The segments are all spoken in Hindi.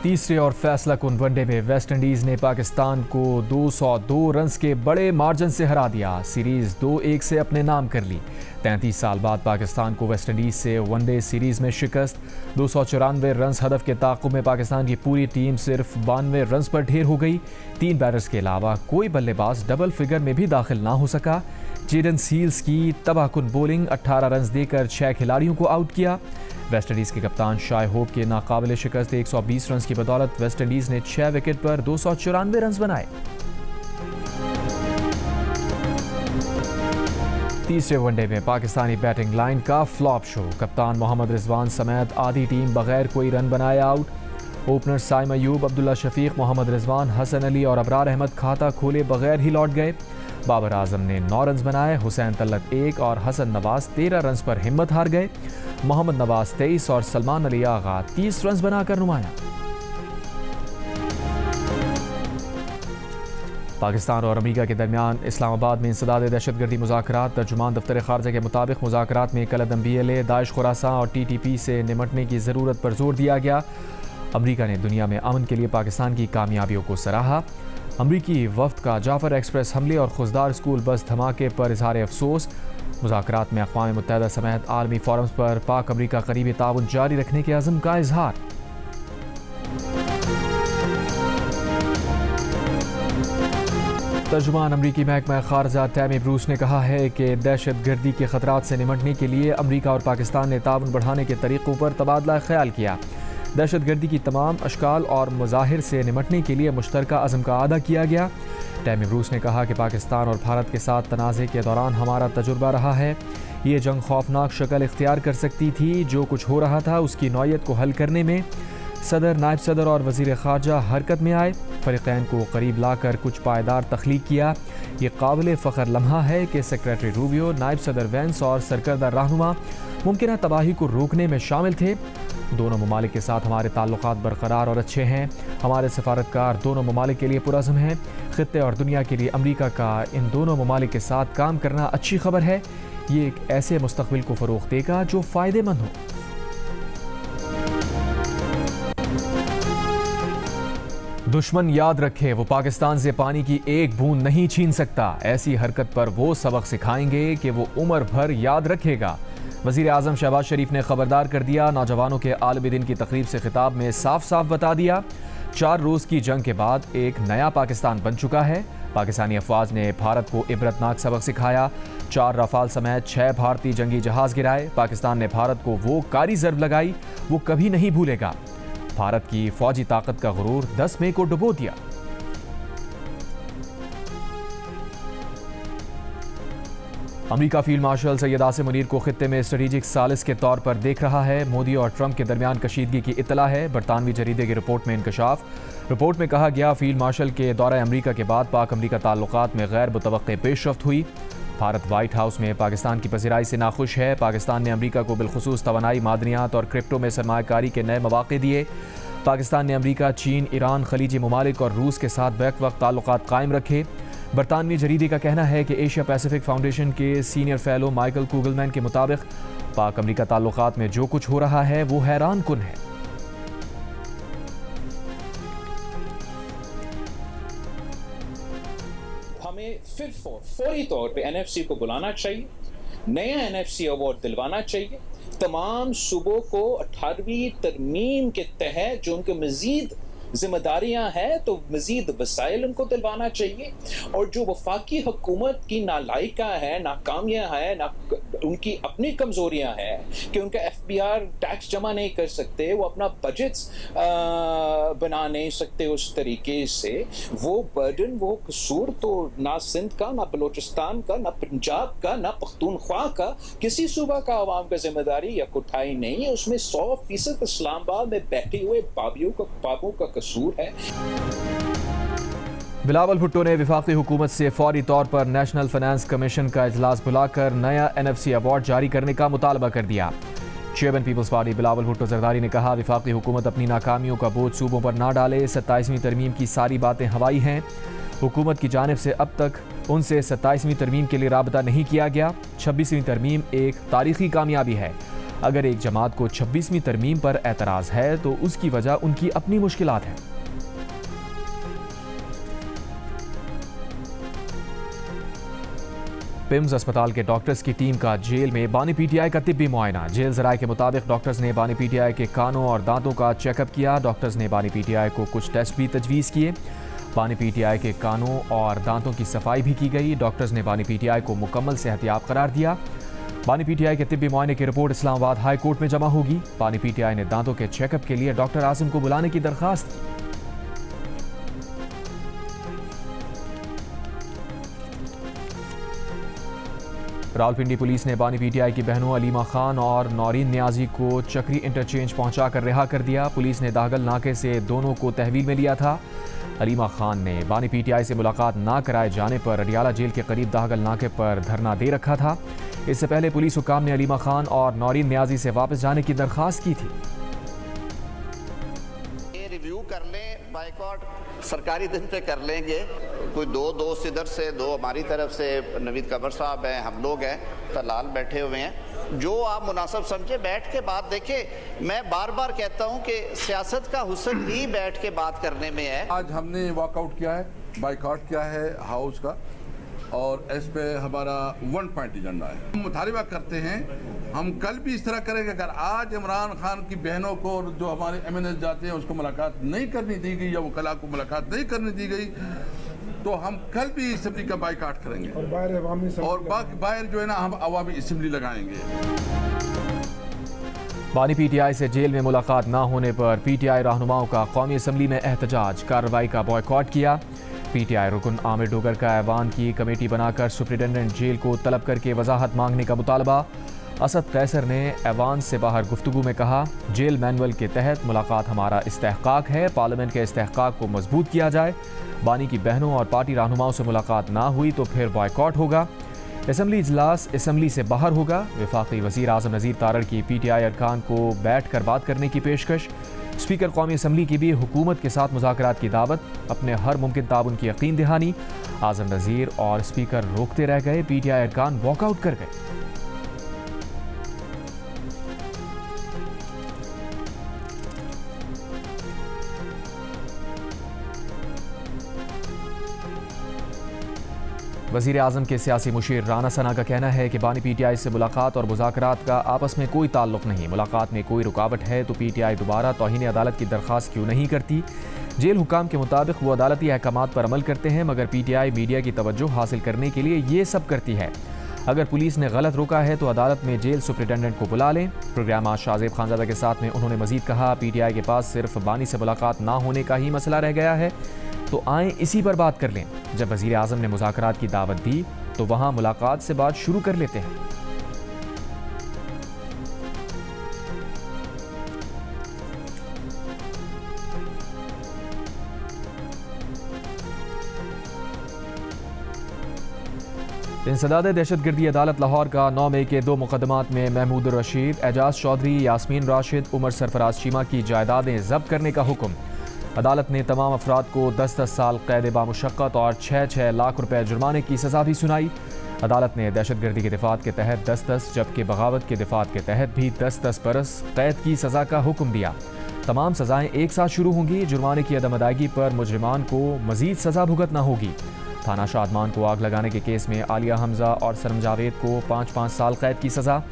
तीसरे और फैसला कुन वनडे में वेस्ट इंडीज ने पाकिस्तान को 202 रन्स के बड़े मार्जिन से हरा दिया। सीरीज 2-1 से अपने नाम कर ली। 33 साल बाद पाकिस्तान को वेस्ट इंडीज से वनडे सीरीज में शिकस्त। 294 रन्स हदफ के ताक़ुब में पाकिस्तान की पूरी टीम सिर्फ 92 रन्स पर ढेर हो गई। 3 बैटर्स के अलावा कोई बल्लेबाज डबल फिगर में भी दाखिल ना हो सका। जेडन सील्स की तबाहकुन बॉलिंग 18 रन्स देकर 6 खिलाड़ियों को आउट किया। वेस्ट इंडीज़ के कप्तान शाय होप के नाकाबिल शिकस्त 120 रन्स की बदौलत वेस्ट इंडीज़ ने 6 विकेट पर 294 रन्स बनाए। तीसरे वनडे में पाकिस्तानी बैटिंग लाइन का फ्लॉप शो। कप्तान मोहम्मद रिजवान समेत आधी टीम बगैर कोई रन बनाए आउट। ओपनर साइम अयूब, अब्दुल्ला शफीक, मोहम्मद रिजवान, हसन अली और अबरार अहमद खाता खोले बगैर ही लौट गए। बाबर आजम ने 9 रन्स बनाए। हुसैन तलत 1 और हसन नवाज 13 रन्स पर हिम्मत हार गए। मोहम्मद नवाज 23 और सलमान अली आगा 30 रन्स बनाकर नुमाया। पाकिस्तान और अमेरिका के दरमियान इस्लामाबाद में इंसदाद दहशतगर्दी मुज़ाकरात। तर्जुमान दफ्तर खारजा के मुताबिक मुज़ाकरात में कलअदम BLA, दाइश खुरासान और TTP से निमटने की ज़रूरत पर जोर दिया गया। अमेरिका ने दुनिया में अमन के लिए पाकिस्तान की कामयाबियों को सराहा। अमरीकी वफ्द का जाफर एक्सप्रेस हमले और खुजदार स्कूल बस धमाके पर इजहार अफसोस। मुज़ाकरात में अक़वाम मुत्तहिदा समेत आलमी फोरम्स पर पाक अमरीका करीबी ताउन जारी रखने के अज़्म का इजहार। तर्जुमान अमरीकी महकमा खारजा टैमी ब्रूस ने कहा है कि दहशत गर्दी के खतरात से निमटने के लिए अमरीका और पाकिस्तान ने ताउन बढ़ाने के तरीक़ों पर तबादला ख्याल किया। दहशत गर्दी की तमाम अशकाल और मज़ाहिर से निमटने के लिए मुश्तरका अज़म का अदा किया गया। टैमी ब्रूस ने कहा कि पाकिस्तान और भारत के साथ तनाज़े के दौरान हमारा तजुर्बा रहा है। ये जंग खौफनाक शक्ल इख्तियार कर सकती थी। जो कुछ हो रहा था उसकी नौयत को हल करने में सदर, नायब सदर और वज़ीर ख़ारजा हरकत में आए। फ़रीक़ैन को करीब लाकर कुछ पायदार तख्लीक किया। ये काबिल फ़ख्र लम्हा है कि सेक्रेटरी रूबियो, नायब सदर वेंस और सरकर्दा रहनुमा मुमकिन तबाही को रोकने में शामिल थे। दोनों ममालिक के साथ हमारे ताल्लुकात बरकरार और अच्छे हैं। हमारे सफारतकार दोनों ममालिक के लिए पुरअज़्म हैं। ख़ित्ते और दुनिया के लिए अमरीका का इन दोनों ममालिक के साथ काम करना अच्छी खबर है। ये एक ऐसे मुस्तक़बिल को फ़रोग़ देगा जो फ़ायदेमंद हो। दुश्मन याद रखे वो पाकिस्तान से पानी की एक बूंद नहीं छीन सकता। ऐसी हरकत पर वो सबक सिखाएंगे कि वो उम्र भर याद रखेगा। वज़ीर आज़म शहबाज शरीफ ने खबरदार कर दिया। नौजवानों के आलमी दिन की तकरीब से खिताब में साफ साफ बता दिया 4 रोज़ की जंग के बाद एक नया पाकिस्तान बन चुका है। पाकिस्तानी अफवाज ने भारत को इबरतनाक सबक सिखाया। 4 रफाल समेत 6 भारतीय जंगी जहाज़ गिराए। पाकिस्तान ने भारत को वो कारी ज़र्ब लगाई वो कभी नहीं भूलेगा। भारत की फौजी ताकत का गुरूर 10 मई को डुबो दिया। America field marshal Syed Asim Munir को खित्ते में स्ट्रेटेजिक सालिस के तौर पर देख रहा है। मोदी और ट्रंप के दरमियान कशीदगी की इत्तला है। बरतानवी जरीदे की रिपोर्ट में इंकशाफ। रिपोर्ट में कहा गया फील्ड मार्शल के दौरे अमेरिका के बाद पाक अमेरिका ताल्लुकात में गैर मुतवक्के पेशरफ्त हुई। भारत वाइट हाउस में पाकिस्तान की पज़ीराई से नाखुश है। पाकिस्तान ने अमेरिका को बिलखुसूस तवानाई, मादनियात और क्रिप्टो में सरमायाकारी के नए मौक़े दिए। पाकिस्तान ने अमेरिका, चीन, ईरान, खलीजी ममालिक और रूस के साथ बैक वक्त ताल्लुकात कायम रखे। बरतानवी जरीदे का कहना है कि एशिया पैसिफिक फाउंडेशन के सीनियर फेलो माइकल कुगलमैन के मुताबिक पाक अमेरिका ताल्लुकात में जो कुछ हो रहा है वो हैरान कुन है। हमें फिर फौरी तौर पे NFC को बुलाना चाहिए, नया NFC अवार्ड दिलवाना चाहिए। तमाम सूबों को 18वीं तरमीम के तहत जो उनके मजीद जिम्मेदारियां हैं तो मजीद वसाइल उनको दिलवाना चाहिए। और जो वफाकी हुकूमत की नालायका है, नाकामियां हैं, उनकी अपनी कमजोरियां हैं कि उनका FBR टैक्स जमा नहीं कर सकते, वो अपना बजट्स बना नहीं सकते उस तरीके से, वो बर्डन, वो कसूर तो ना सिंध का, ना बलोचिस्तान का, ना पंजाब का, ना पख्तूनख्वा का, किसी सूबा का अवाम का जिम्मेदारी या कोठाई नहीं है। उसमें 100% इस्लामाबाद में बैठे हुए बाबू का कसूर है। बिलावल भुट्टो ने वफाकी हुकूमत से फौरी तौर पर नेशनल फाइनेंस कमीशन का इजलास बुलाकर नया NFC अवार्ड जारी करने का मुतालबा कर दिया। चेयरमैन पीपल्स पार्टी बिलावल भुट्टो जरदारी ने कहा वफाकी हुकूमत अपनी नाकामियों का बोझ सूबों पर ना डाले। 27वीं तरमीम की सारी बातें हवाई हैं। हुकूमत की जानिब से अब तक उनसे 27वीं तरमीम के लिए राबता नहीं किया गया। 26वीं तरमीम एक तारीखी कामयाबी है। अगर एक जमात को 26वीं तरमीम पर एतराज़ है तो उसकी वजह उनकी अपनी मुश्किलात हैं। पिम्स अस्पताल के डॉक्टर्स की टीम का जेल में बानी पीटीआई का तिब्बी मुआयना। जेल ज़राए के मुताबिक डॉक्टर्स ने बानी पीटीआई के कानों और दांतों का चेकअप किया। डॉक्टर्स ने बानी पीटीआई को कुछ टेस्ट भी तजवीज़ किए। बानी पीटीआई के कानों और दांतों की सफाई भी की गई। डॉक्टर्स ने बानी पीटीआई को मुकम्मल सेहतियाब करार दिया। बानी पीटीआई के तिब्बी मुआयने की रिपोर्ट इस्लामाबाद हाई कोर्ट में जमा होगी। बानी पीटीआई ने दांतों के चेकअप के लिए डॉक्टर आसिम को बुलाने की दरख्वास्त की। रावलपिंडी पुलिस ने बानी पीटीआई की बहनों अलीमा खान और नौरीन नियाजी को चक्री इंटरचेंज पहुंचाकर रिहा कर दिया। पुलिस ने दागल नाके से दोनों को तहवील में लिया था। अलीमा खान ने बानी पीटीआई से मुलाकात ना कराए जाने पर अडियाला जेल के करीब दागल नाके पर धरना दे रखा था। इससे पहले पुलिस हुकाम ने अलीमा खान और नौरीन नियाजी से वापस जाने की दरख्वास्त की थी। रिव्यू कर लें, बाइकआउट सरकारी दिन पे कर लेंगे। कोई दो दोस्त इधर से, दो हमारी तरफ से, नवीद कमर साहब हैं, हम लोग हैं, तलाल बैठे हुए हैं। जो आप मुनासिब समझे बैठ के बात देखें। मैं बार बार कहता हूं कि सियासत का हुस्न ही बैठ के बात करने में है। आज हमने वॉकआउट किया है, बाइकआउट किया है हाउस का, और इस पे हमारा 1 पॉइंट एजेंडा है। हम मुतालिबा करते हैं, हम कल भी इस तरह करेंगे। अगर आज इमरान खान की बहनों को जो हमारे MNS जाते हैं उसको मुलाकात नहीं करनी दी गई या वकला को मुलाकात नहीं करने दी गई तो हम कल भी असेंबली का बाइकाट करेंगे और बाहर जो है ना हम अवामी असेंबली लगाएंगे। बानी पीटीआई से जेल में मुलाकात ना होने पर पीटीआई रहनुमाओं का कौमी असम्बली में एहतजाज, कार्रवाई का बॉयकॉट किया। पीटीआई रुकन आमिर डोगर का ऐवान की कमेटी बनाकर सुप्रिटेंडेंट जेल को तलब करके वजाहत मांगने का मुतालबा। असद कैसर ने ऐवान से बाहर गुफ्तगू में कहा, जेल मैनुअल के तहत मुलाकात हमारा इस्तेहकाक है, पार्लियामेंट के इस्तेहकाक को मजबूत किया जाए। बानी की बहनों और पार्टी रहनुमाओं से मुलाकात ना हुई तो फिर बॉयकॉट होगा। असम्बली इजलास असम्बली से बाहर होगा। वफाकी वज़ीर आज़म नज़ीर तारड़ की पीटीआई अरकान को बैठ कर बात करने की पेशकश। स्पीकर कौमी असम्बली की भी हुकूमत के साथ मुज़ाकरात की दावत, अपने हर मुमकिन ताउन की यकीन दहानी। आज़म नज़ीर और स्पीकर रोकते रह गए, पीटीआई अरकान वॉकआउट कर गए। वज़ीर आज़म के सियासी मुशीर राना सना का कहना है कि बानी पीटीआई से मुलाकात और मुज़ाकरात का आपस में कोई ताल्लुक़ नहीं। मुलाकात में कोई रुकावट है तो पीटीआई दोबारा तौहीन अदालत की दरख्वास्त क्यों नहीं करती। जेल हुकाम के मुताबिक वो अदालती अहकामात पर अमल करते हैं, मगर पीटीआई मीडिया की तवज्जो हासिल करने के लिए ये सब करती है। अगर पुलिस ने गलत रोका है तो अदालत में जेल सुप्रिटेंडेंट को बुला लें। प्रोग्राम आज शाहजेब खानजादा के साथ में उन्होंने मजीद कहा, पीटीआई के पास सिर्फ बानी से मुलाकात ना होने का ही मसला रह गया है तो आए इसी पर बात कर लें। जब वज़ीर आज़म ने मुज़ाकरात की दावत दी तो वहाँ मुलाकात से बात शुरू कर लेते हैं। इंसदाद दहशतगर्दी अदालत लाहौर का 9 मई के 2 मुकदमात में महमूद रशीद, एजाज चौधरी, यास्मीन राशिद, उमर सरफराज चीमा की जायदादें जब्त करने का हुक्म। अदालत ने तमाम अफराद को 10-10 साल कैद बामुशक्कत और 6-6 लाख रुपए जुर्माने की सज़ा भी सुनाई। अदालत ने दहशतगर्दी के दिफात के तहत 10-10 जबकि बगावत के दिफात के तहत भी 10-10 बरस कैद की सज़ा का हुक्म दिया। तमाम सज़ाएँ एक साथ शुरू होंगी। जुर्माने की अदम अदायगी पर मुजरिमान को मज़ीद सज़ा भुगतना होगी। थाना शादमान को आग लगाने के केस में आलिया हमजा और सरम जावेद को 5-5 साल कैद की सज़ा।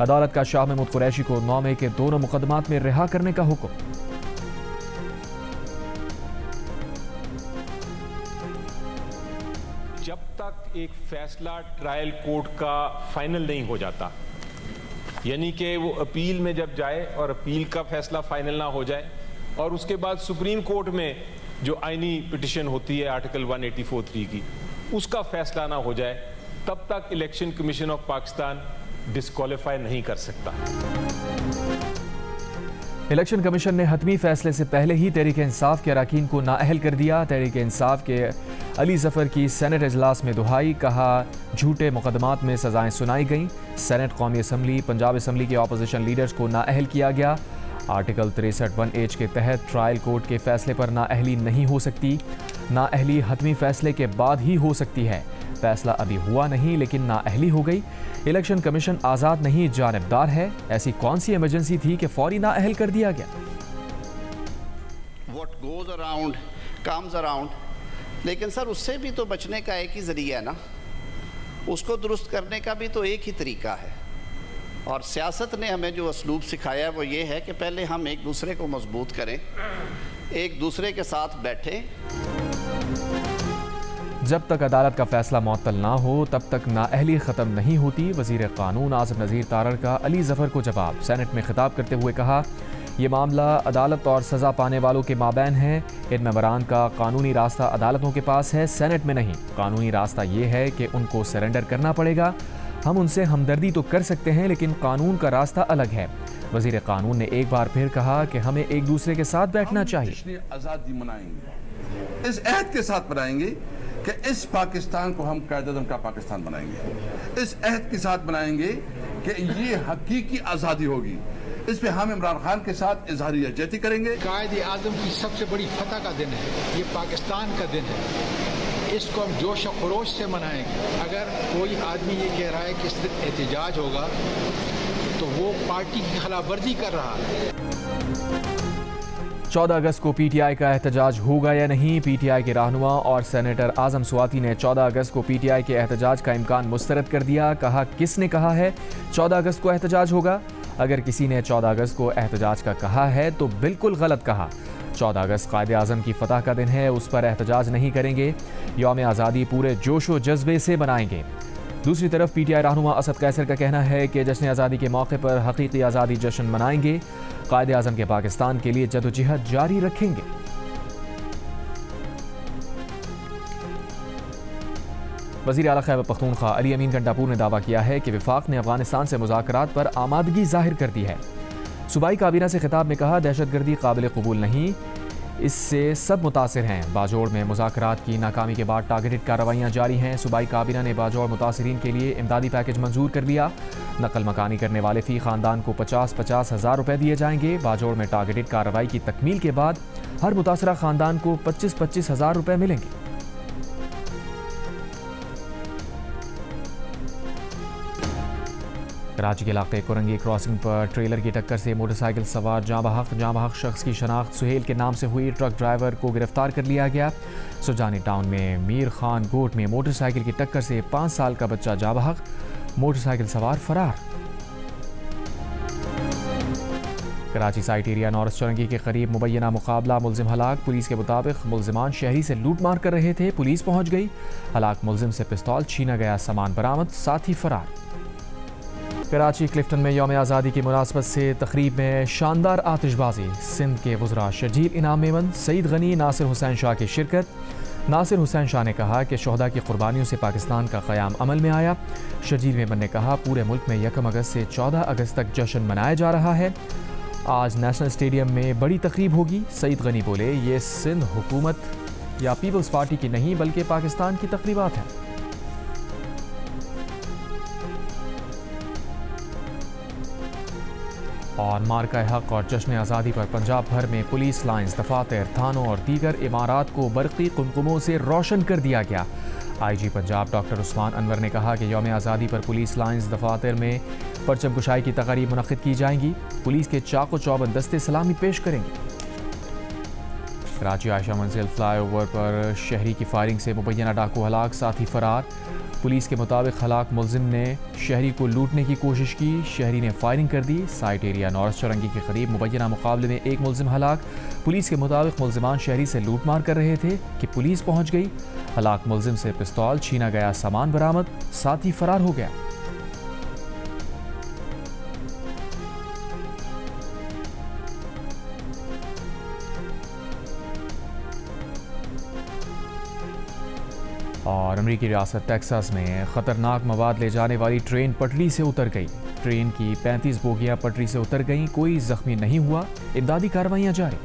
अदालत का शाह महमूद कुरैशी को 9 मई के दोनों मुकदमात में रिहा करने का हुक्म। जब तक एक फैसला ट्रायल कोर्ट का फाइनल नहीं हो जाता, यानी कि वो अपील में जब जाए और अपील का फैसला फाइनल ना हो जाए और उसके बाद सुप्रीम कोर्ट में जो आईनी पिटिशन होती है आर्टिकल 184(3) की, उसका फैसला ना हो जाए, तब तक election commission of Pakistan disqualify नहीं कर सकता। इलेक्शन कमीशन ने हतमी फैसले से पहले ही तहरीक इंसाफ के अरकान को नाअहल कर दिया। तहरीक इंसाफ के अली जफर की सेनेट इजलास में दुहाई, कहा झूठे मुकदमात में सजाएं सुनाई गईं। सेनेट कौमी असम्बली पंजाब असम्बली के अपोजिशन लीडर्स को नाअहल किया गया। आर्टिकल 63(1)H के तहत ट्रायल कोर्ट के फैसले पर नाअहली नहीं हो सकती। नाअहली हतमी फैसले के बाद ही हो सकती है। फैसला अभी हुआ नहीं लेकिन नाअहली हो गई। इलेक्शन कमीशन आज़ाद नहीं जानिबदार है। ऐसी कौन सी इमरजेंसी थी कि फौरी नाअहल कर दिया गया? What goes around comes around। लेकिन सर उससे भी तो बचने का एक ही जरिया है ना, उसको दुरुस्त करने का भी तो एक ही तरीका है। और सियासत ने हमें जो असलूब सिखाया वो ये है कि पहले हम एक दूसरे को मजबूत करें, एक दूसरे के साथ बैठें। जब तक अदालत का फैसला मुअत्तल ना हो तब तक नाअहली ख़त्म नहीं होती। वज़ीर क़ानून आज़म नज़ीर तारड़ का अली ज़फ़र को जवाब। सेनेट में खिताब करते हुए कहा, ये मामला अदालत और सज़ा पाने वालों के माबैन है। इन मेंबरान का कानूनी रास्ता अदालतों के पास है, सेनेट में नहीं। कानूनी रास्ता ये है कि उनको सरेंडर करना पड़ेगा। हम उनसे हमदर्दी तो कर सकते हैं लेकिन कानून का रास्ता अलग है। वज़ीर क़ानून ने एक बार फिर कहा कि हमें एक दूसरे के साथ बैठना चाहिए। आज़ादी मनाएंगे, इस अहद के साथ बनाएंगे कि इस पाकिस्तान को हम कायद-ए-आज़म का पाकिस्तान बनाएंगे। इस अहद के साथ बनाएंगे कि ये हकीकी आज़ादी होगी। इस पे हम इमरान खान के साथ इजहारी यकजहती करेंगे। कायद-ए-आज़म की सबसे बड़ी फतह का दिन है, ये पाकिस्तान का दिन है। इसको हम जोश और खरोश से मनाएंगे। अगर कोई आदमी ये कह रहा है कि इस दिन एहतजाज होगा तो वो पार्टी की खिलाफवर्जी कर रहा है। 14 अगस्त को पीटीआई का एहतजाज होगा या नहीं? पीटीआई के रहनुमा और सेनेटर आजम स्वाति ने 14 अगस्त को पीटीआई के एहतजाज का इम्कान मुस्तरद कर दिया। कहा, किसने कहा है 14 अगस्त को एहतजाज होगा? अगर किसी ने 14 अगस्त को एहतजाज का कहा है तो बिल्कुल गलत कहा। 14 अगस्त कायद-ए-आज़म की फतह का दिन है, उस पर एहतजाज नहीं करेंगे। यौम आज़ादी पूरे जोश व जज्बे से मनाएंगे। दूसरी तरफ पीटीआई रहनुमा असद कैसर का कहना है कि जश्न आज़ादी के मौके पर हकीकी आज़ादी जश्न मनाएंगे। कायद-ए-आज़म के पाकिस्तान के लिए जदोजहद जारी रखेंगे। वज़ीर आला खैबर पख्तूनख्वा अली अमीन गंडापुर ने दावा किया है कि वफाक ने अफगानिस्तान से मुज़ाकरात पर आमादगी जाहिर कर दी है। सूबाई काबीना से खिताब में कहा, दहशतगर्दी काबिल कबूल नहीं, इससे सब मुतासिर हैं। बाजोड़ में मुज़ाकरात की नाकामी के बाद टारगेटेड कार्रवाइयाँ जारी हैं। सूबाई काबीना ने बाजोड़ मुतासिरीन के लिए इमदादी पैकेज मंजूर कर लिया। नकल मकानी करने वाले फ़ी ख़ानदान को 50-50 हज़ार रुपये दिए जाएंगे। बाजोड़ में टारगेटेड कार्रवाई की तकमील के बाद हर मुतासरा ख़ानदान को 25-25 हज़ार रुपये मिलेंगे। कराची के इलाके कुरंगी क्रॉसिंग पर ट्रेलर की टक्कर से मोटरसाइकिल सवार जाँ बहक शख्स की शनाख्त सुहेल के नाम से हुई। ट्रक ड्राइवर को गिरफ्तार कर लिया गया। सुजानी टाउन में मीर खान गोट में मोटरसाइकिल की टक्कर से 5 साल का बच्चा जाँ बहक, मोटरसाइकिल सवार फरार। कराची साइट एरिया नॉर्थ चौरंगी के करीब मुबैना मुकाबला, मुलजिम हलाक। पुलिस के मुताबिक मुलजिमान शहरी से लूट मार कर रहे थे, पुलिस पहुंच गई। हलाक मुलजिम से पिस्तौल छीना गया, सामान बरामद, साथ ही फरार। कराची क्लिफ्टन में यौम आज़ादी की मुनासबत से तकरीब में शानदार आतिशबाजी। सिंध के वज़रा शर्जील इनाम मेमन, सईद गनी, नासिर हुसैन शाह की शिरकत। नासिर हुसैन शाह ने कहा कि शोहदा की कुर्बानियों से पाकिस्तान का क़याम अमल में आया। शर्जील मेमन ने कहा, पूरे मुल्क में 1 अगस्त से 14 अगस्त तक जश्न मनाया जा रहा है। आज नेशनल स्टेडियम में बड़ी तकरीब होगी। सईद गनी बोले, ये सिंध हुकूमत या पीपल्स पार्टी की नहीं बल्कि पाकिस्तान की तकरीबात हैं। और मार्का हक और जश्न आज़ादी पर पंजाब भर में पुलिस लाइन्स, दफातर, थानों और दीगर इमारात को बरक़ी कुमकुमों से रोशन कर दिया गया। IG पंजाब डॉक्टर उस्मान अनवर ने कहा कि यौम आज़ादी पर पुलिस लाइन्स, दफातर में परचम कुशाई की तक़रीब मुनक़्क़िद की जाएंगी। पुलिस के चाको चौबंद दस्ते सलामी पेश करेंगे। कराची आयशा मंजिल फ्लाईओवर पर शहरी की फायरिंग से मुबैना डाकू हलाक, साथी फरार। पुलिस के मुताबिक हलाक मुलजिम ने शहरी को लूटने की कोशिश की, शहरी ने फायरिंग कर दी। साइट एरिया नॉर्थ चौरंगी के करीब मुबैना मुकाबले में एक मुलजिम हलाक। पुलिस के मुताबिक मुलजिमान शहरी से लूट मार कर रहे थे कि पुलिस पहुंच गई। हलाक मुलजिम से पिस्तौल छीना गया, सामान बरामद, साथ ही फरार हो गया। और अमरीकी रियासत टेक्सास में ख़तरनाक मवाद ले जाने वाली ट्रेन पटरी से उतर गई। ट्रेन की 35 बोगियां पटरी से उतर गईं, कोई जख्मी नहीं हुआ। इमदादी कार्रवाइयां जारी।